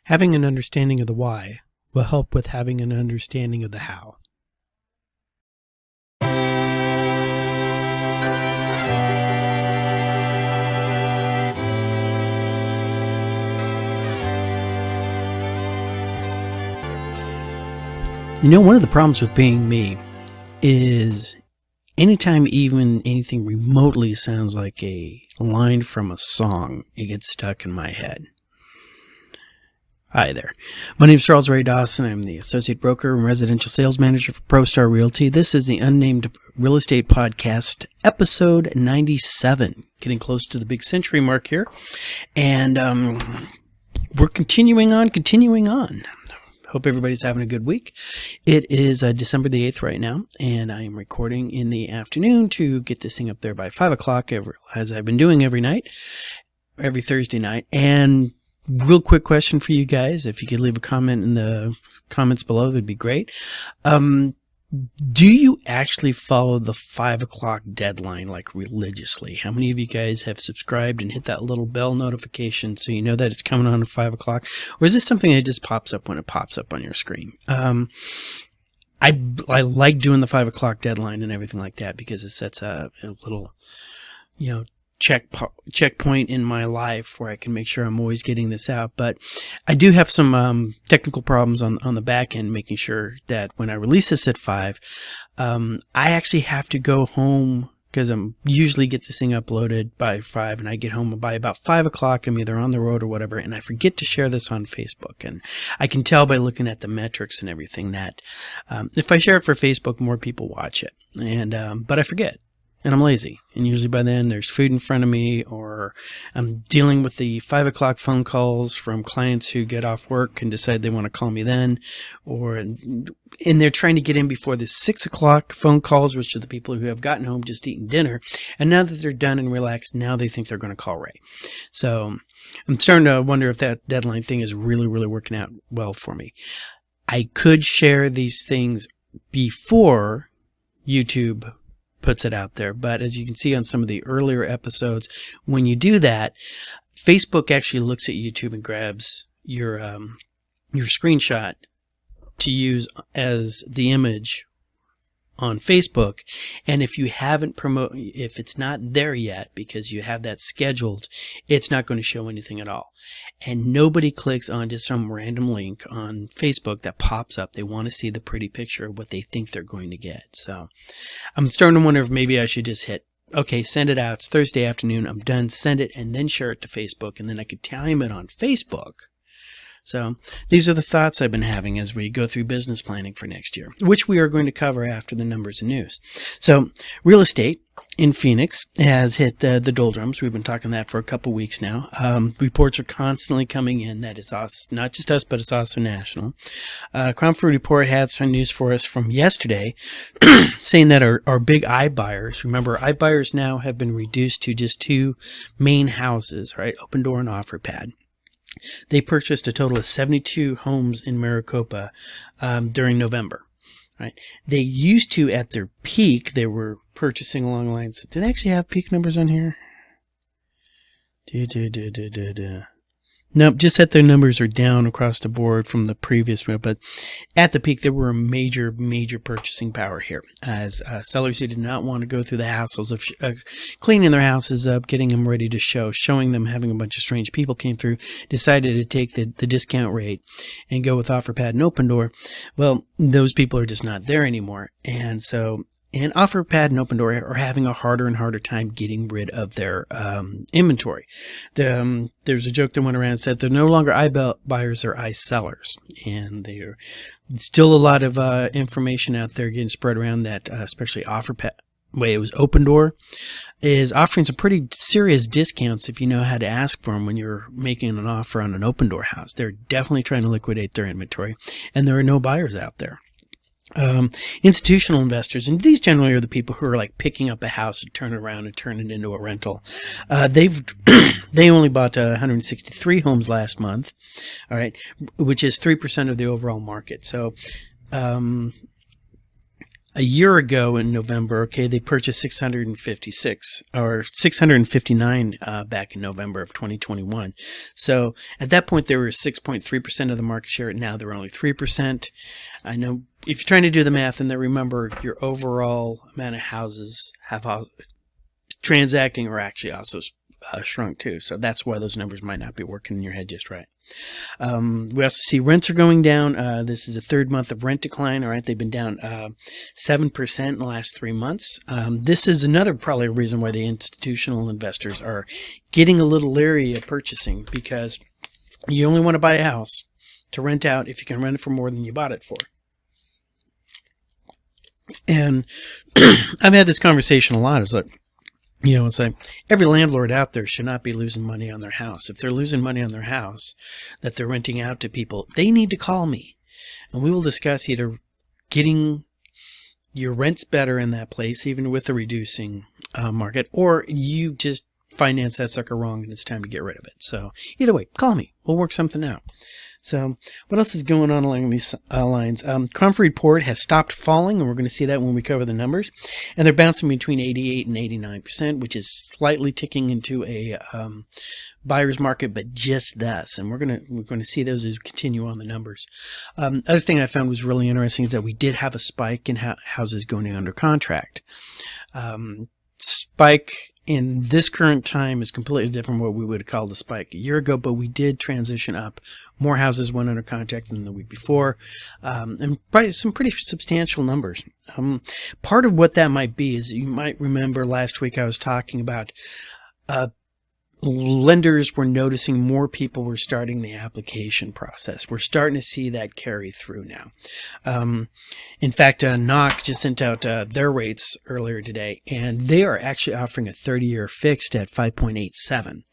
Having an understanding of the why will help with having an understanding of the how. You know, one of the problems with being me is anytime even anything remotely sounds like a line from a song, it gets stuck in my head. Hi there. My name is Ray Dawson. I'm the Associate Broker and Residential Sales Manager for ProStar Realty. This is the Unnamed Real Estate Podcast, episode 97. Getting close to the big century mark here. And we're continuing on. Hope everybody's having a good week. It is December the 8th right now, and I am recording in the afternoon to get this thing up there by 5 o'clock, as I've been doing every Thursday night. And real quick question for you guys, if you could leave a comment in the comments below, that'd be great. Do you actually follow the 5 o'clock deadline like religiously? How many of you guys have subscribed and hit that little bell notification so you know that it's coming on at 5 o'clock? Or is this something that just pops up when it pops up on your screen? I like doing the 5 o'clock deadline and everything like that because it sets a little, checkpoint in my life where I can make sure I'm always getting this out. But I do have some technical problems on the back end, making sure that when I release this at 5, I actually have to go home because I'm usually get this thing uploaded by 5, and I get home by about 5 o'clock. I'm either on the road or whatever, and I forget to share this on Facebook. And I can tell by looking at the metrics and everything that if I share it for Facebook, more people watch it. And but I forget. And I'm lazy. And usually by then there's food in front of me, or I'm dealing with the 5 o'clock phone calls from clients who get off work and decide they want to call me then, and they're trying to get in before the 6 o'clock phone calls, which are the people who have gotten home just eaten dinner. And now that they're done and relaxed, now they think they're going to call Ray. So I'm starting to wonder if that deadline thing is really, really working out well for me. I could share these things before YouTube puts it out there, but as you can see on some of the earlier episodes, when you do that, Facebook actually looks at YouTube and grabs your screenshot to use as the image on Facebook. And if you haven't if it's not there yet because you have that scheduled, it's not going to show anything at all. And nobody clicks on just some random link on Facebook that pops up. They want to see the pretty picture of what they think they're going to get. So I'm starting to wonder if maybe I should just hit, okay, send it out. It's Thursday afternoon. I'm done. Send it and then share it to Facebook. And then I could time it on Facebook. So these are the thoughts I've been having as we go through business planning for next year, which we are going to cover after the numbers and news. So real estate in Phoenix has hit the doldrums. We've been talking that for a couple weeks now. Reports are constantly coming in that it's us, not just us, but it's also national. Crown Fruit Report had some news for us from yesterday saying that our big iBuyers, remember iBuyers now have been reduced to just 2 main houses, right? Open Door and OfferPad. They purchased a total of 72 homes in Maricopa during November. Right? They used to, at their peak, they were purchasing along the lines. Do they actually have peak numbers on here? Nope, just that their numbers are down across the board from the previous one. But at the peak, there were a major purchasing power here as sellers who did not want to go through the hassles of cleaning their houses up, getting them ready to showing them, having a bunch of strange people came through, decided to take the discount rate and go with OfferPad and Open Door. Well, those people are just not there anymore. And so and OfferPad and Open Door are having a harder and harder time getting rid of their inventory. There's a joke that went around and said they're no longer iBuyers, they're iSellers. And there's still a lot of information out there getting spread around that, especially OfferPad. It was Open Door is offering some pretty serious discounts if you know how to ask for them when you're making an offer on an Open Door house. They're definitely trying to liquidate their inventory, and there are no buyers out there. Institutional investors, and these generally are the people who are like picking up a house and turn it around and turn it into a rental. They only bought 163 homes last month, all right, which is 3% of the overall market. So a year ago in November, okay, they purchased 656 or 659 back in November of 2021. So at that point, they were 6.3% of the market share. Now they're only 3%. I know if you're trying to do the math and then remember your overall amount of houses transacting are actually also shrunk too. So that's why those numbers might not be working in your head just right. We also see rents are going down. This is a third month of rent decline. All right, they've been down 7% in the last 3 months. This is another probably reason why the institutional investors are getting a little leery of purchasing, because you only want to buy a house to rent out if you can rent it for more than you bought it for. And I've had this conversation a lot. It's like, it's like every landlord out there should not be losing money on their house. If they're losing money on their house that they're renting out to people, they need to call me. And we will discuss either getting your rents better in that place, even with the reducing market, or you just finance that sucker wrong and it's time to get rid of it. So either way, call me. We'll work something out. So what else is going on along these lines? Comfort report has stopped falling, and we're going to see that when we cover the numbers. And they're bouncing between 88 and 89%, which is slightly ticking into a buyer's market, but just thus. And we're going to see those as we continue on the numbers. Other thing I found was really interesting is that we did have a spike in houses going under contract. Spike in this current time is completely different from what we would have called a spike a year ago, but we did transition up. More houses went under contract than the week before, and probably some pretty substantial numbers. Part of what that might be is, you might remember last week I was talking about lenders were noticing more people were starting the application process. We're starting to see that carry through now. In fact, NOC just sent out their rates earlier today, and they are actually offering a 30-year fixed at 5.87.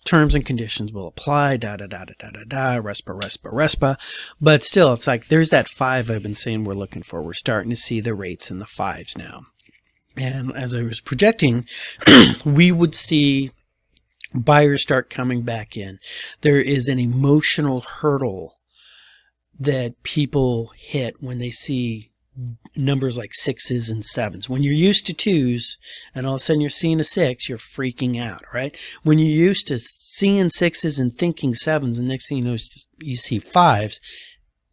Terms and conditions will apply, respa. But still, it's like there's that 5 I've been saying we're looking for. We're starting to see the rates in the 5s now. And as I was projecting, we would see buyers start coming back in. There is an emotional hurdle that people hit when they see numbers like 6s and 7s. When you're used to 2s and all of a sudden you're seeing a 6, you're freaking out, right? When you're used to seeing 6s and thinking 7s, and next thing you know, you see 5s,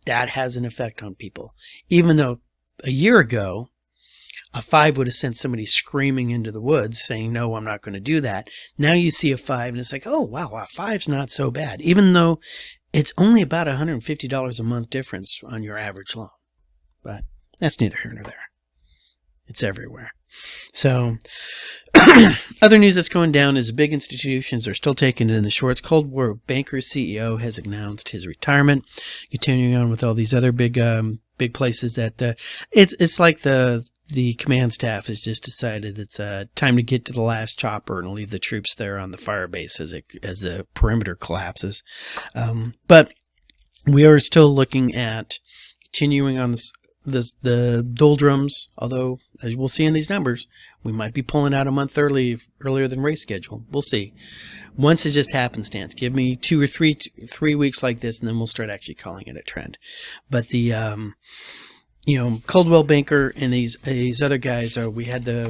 that has an effect on people. Even though a year ago, a 5 would have sent somebody screaming into the woods saying, no, I'm not going to do that. Now you see a 5 and it's like, oh, wow, a 5's not so bad, even though it's only about $150 a month difference on your average loan. But that's neither here nor there. It's everywhere. So other news that's going down is big institutions are still taking it in the shorts. Coldwell Banker's CEO has announced his retirement. Continuing on with all these other big places that it's like the command staff has just decided it's time to get to the last chopper and leave the troops there on the fire base as the perimeter collapses. But we are still looking at continuing on the doldrums, although as we'll see in these numbers, we might be pulling out a month earlier than race schedule. We'll see. Once it's just happenstance. Give me 2 or 3 weeks like this, and then we'll start actually calling it a trend. But the Coldwell Banker and these other guys, we saw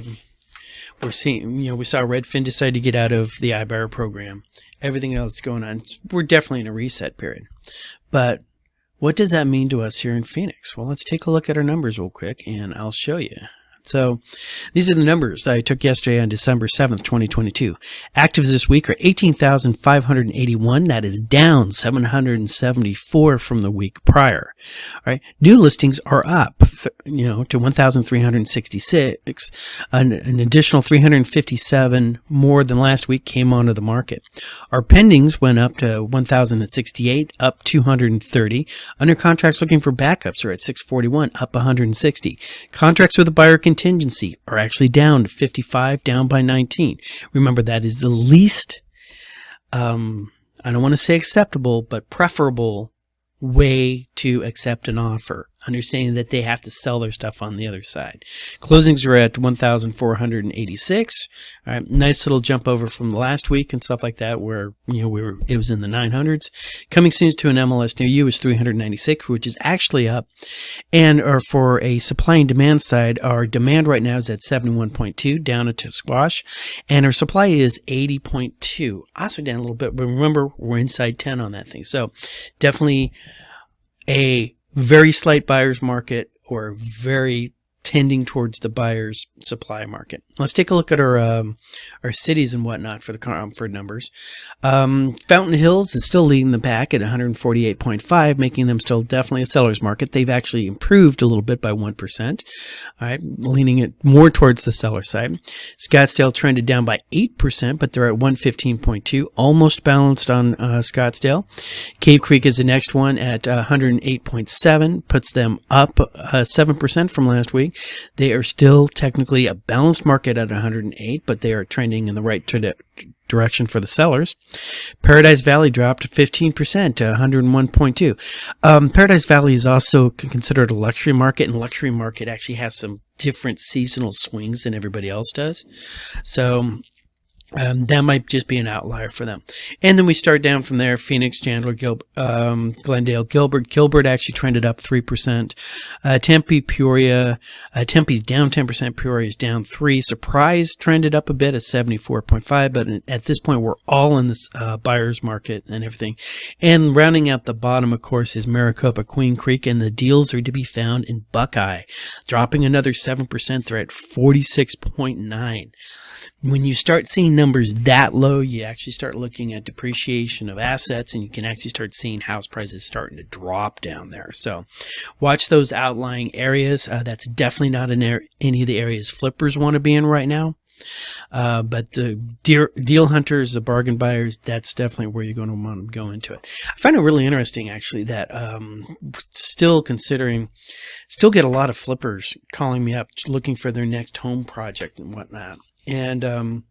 Redfin decide to get out of the iBuyer program. Everything else that's going on, we're definitely in a reset period. But what does that mean to us here in Phoenix? Well, let's take a look at our numbers real quick, and I'll show you. So these are the numbers I took yesterday on December 7th, 2022. Actives this week are 18,581. That is down 774 from the week prior. All right. New listings are up, to 1,366. An additional 357 more than last week came onto the market. Our pendings went up to 1,068, up 230. Under contracts looking for backups are at 641, up 160. Contracts with a buyer contingency are actually down to 55, down by 19. Remember, that is the least, I don't want to say acceptable, but preferable way to accept an offer. understanding that they have to sell their stuff on the other side. Closings are at 1,486. All right, nice little jump over from the last week and stuff like that, where it was in the 900s. Coming soon to an MLS near you is 396, which is actually up. And for a supply and demand side, our demand right now is at 71.2, down a squash, and our supply is 80.2, also down a little bit. But remember, we're inside 10 on that thing, so definitely a very slight buyer's market, or very tending towards the buyer's supply market. Let's take a look at our cities and whatnot for numbers. Fountain Hills is still leading the pack at 148.5, making them still definitely a seller's market. They've actually improved a little bit by 1%. All right, leaning it more towards the seller side. Scottsdale trended down by 8%, but they're at 115.2, almost balanced on Scottsdale. Cave Creek is the next one at 108.7, puts them up 7% from last week. They are still technically a balanced market at 108, but they are trending in the right direction for the sellers. Paradise Valley dropped 15% to 101.2. Paradise Valley is also considered a luxury market, and luxury market actually has some different seasonal swings than everybody else does. So that might just be an outlier for them. And then we start down from there. Phoenix, Chandler, Glendale, Gilbert. Gilbert actually trended up 3%. Tempe, Peoria. Tempe's down 10%. Peoria's down 3%. Surprise trended up a bit at 74.5. But at this point, we're all in this buyer's market and everything. And rounding out the bottom, of course, is Maricopa, Queen Creek. And the deals are to be found in Buckeye, dropping another 7%. They're at 46.9. When you start seeing numbers that low, you actually start looking at depreciation of assets, and you can actually start seeing house prices starting to drop down there. So watch those outlying areas. That's definitely not any of the areas flippers want to be in right now. But the deal hunters, the bargain buyers, that's definitely where you're going to want to go into it. I find it really interesting, actually, that still get a lot of flippers calling me up looking for their next home project and whatnot. And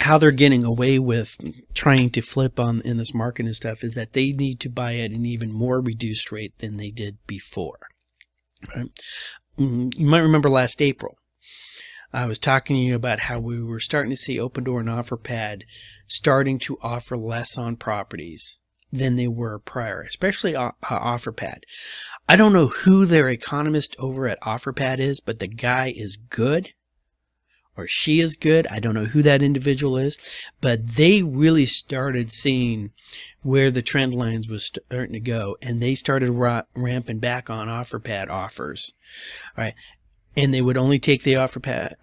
how they're getting away with trying to flip in this market and stuff is that they need to buy at an even more reduced rate than they did before. Right? You might remember last April, I was talking to you about how we were starting to see Open Door and OfferPad starting to offer less on properties than they were prior, especially OfferPad. I don't know who their economist over at OfferPad is, but the guy is good, or she is good. I don't know who that individual is, but they really started seeing where the trend lines was starting to go, and they started ramping back on OfferPad offers. All right, and they would only take the OfferPad,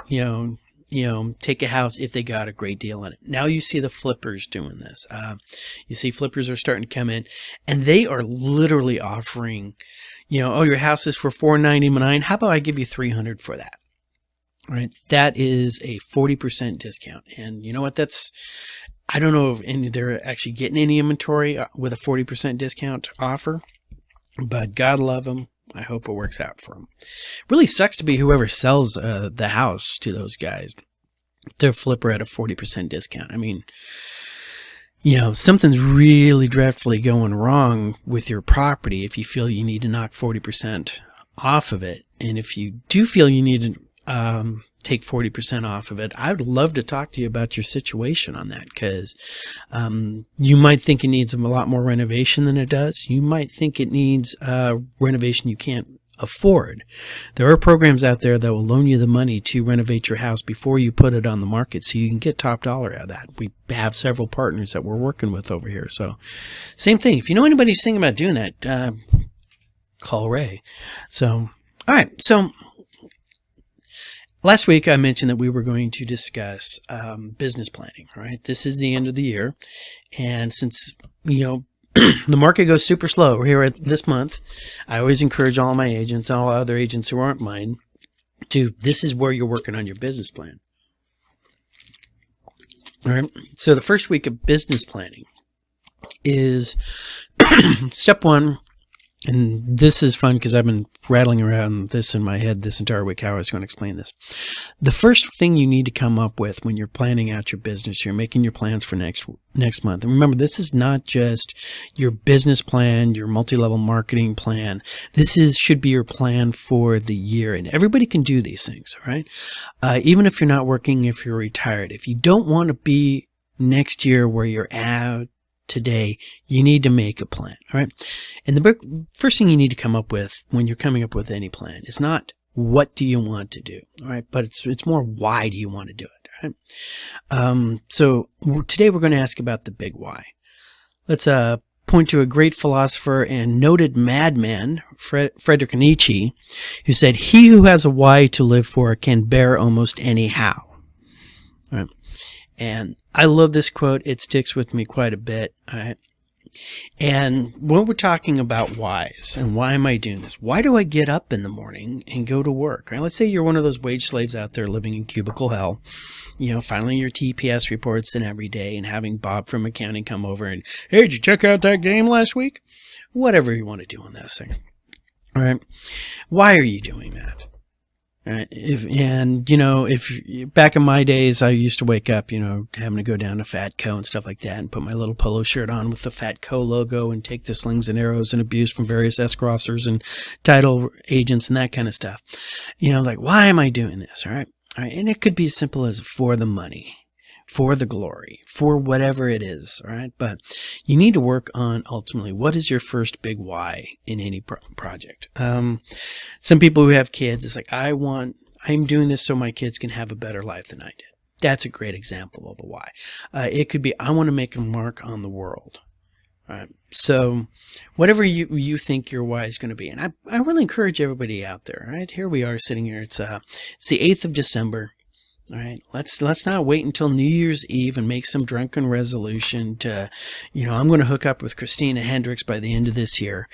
take a house if they got a great deal on it. Now you see the flippers doing this. You see flippers are starting to come in, and they are literally offering, your house is for $499. How about I give you $300 for that? All right, that is a 40% discount, and you know what? I don't know if they're actually getting any inventory with a 40% discount offer, but God love them. I hope it works out for them. Really sucks to be whoever sells the house to those guys. They're flipper at a 40% discount. I mean, something's really dreadfully going wrong with your property if you feel you need to knock 40% off of it. And if you do feel you need to take 40% off of it, I would love to talk to you about your situation on that, because you might think it needs a lot more renovation than it does. You might think it needs renovation you can't afford. There are programs out there that will loan you the money to renovate your house before you put it on the market, so you can get top dollar out of that. We have several partners that we're working with over here. So same thing. If you know anybody who's thinking about doing that, call Ray. So, all right. So last week I mentioned that we were going to discuss business planning, right? This is the end of the year. And since, the market goes super slow here at this month, I always encourage all my agents and all other agents who aren't mine this is where you're working on your business plan. All right. So the first week of business planning is step one and this is fun because I've been rattling around this in my head this entire week, how I was going to explain this. The first thing you need to come up with when you're planning out your business, you're making your plans for next month. And remember, this is not just your business plan, your multi-level marketing plan. This should be your plan for the year. And everybody can do these things, all right? Even if you're not working, if you're retired. If you don't want to be next year where you're at today, you need to make a plan, all right? And the first thing you need to come up with when you're coming up with any plan is not what do you want to do, all right? But it's more why do you want to do it, all right? So today we're going to ask about the big why. Let's point to a great philosopher and noted madman, Friedrich Nietzsche, who said, "He who has a why to live for can bear almost any how." All right? And I love this quote. It sticks with me quite a bit. All right. And when we're talking about whys and why am I doing this? Why do I get up in the morning and go to work? Right? Let's say you're one of those wage slaves out there living in cubicle hell, filing your TPS reports in every day and having Bob from accounting come over and, "Hey, did you check out that game last week?" Whatever you want to do on that thing. All right. Why are you doing that? Right. If back in my days, I used to wake up, having to go down to Fatco and stuff like that and put my little polo shirt on with the Fatco logo and take the slings and arrows and abuse from various escrow officers and title agents and that kind of stuff. Why am I doing this? All right. All right. And it could be as simple as for the money, for the glory, for whatever it is. All right. But you need to work on ultimately what is your first big why in any project. Some people who have kids, it's like, I'm doing this so my kids can have a better life than I did. That's a great example of a why. It could be, I want to make a mark on the world. All right. So whatever you think your why is going to be. And I really encourage everybody out there. All right. Here we are sitting here. It's the 8th of December. All right, let's not wait until New Year's Eve and make some drunken resolution to, I'm going to hook up with Christina Hendricks by the end of this year.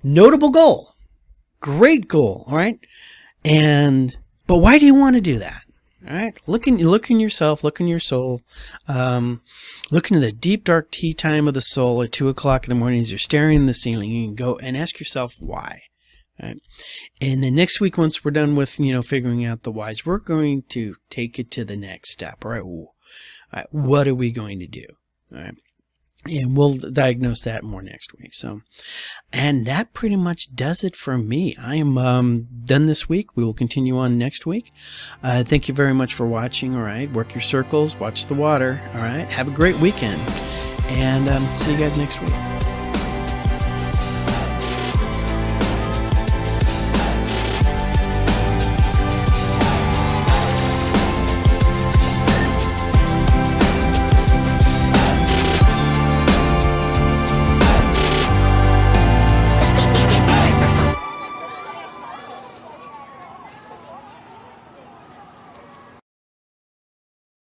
Notable goal. Great goal, all right? But why do you want to do that? All right, look in yourself, look in your soul, look into the deep, dark tea time of the soul at 2 o'clock in the morning as you're staring at the ceiling. You can go and ask yourself why. Right. And then next week, once we're done with, figuring out the whys, we're going to take it to the next step. All right. All right. What are we going to do? All right. And we'll diagnose that more next week. So, and that pretty much does it for me. I am done this week. We will continue on next week. Thank you very much for watching. All right. Work your circles. Watch the water. All right. Have a great weekend. And see you guys next week.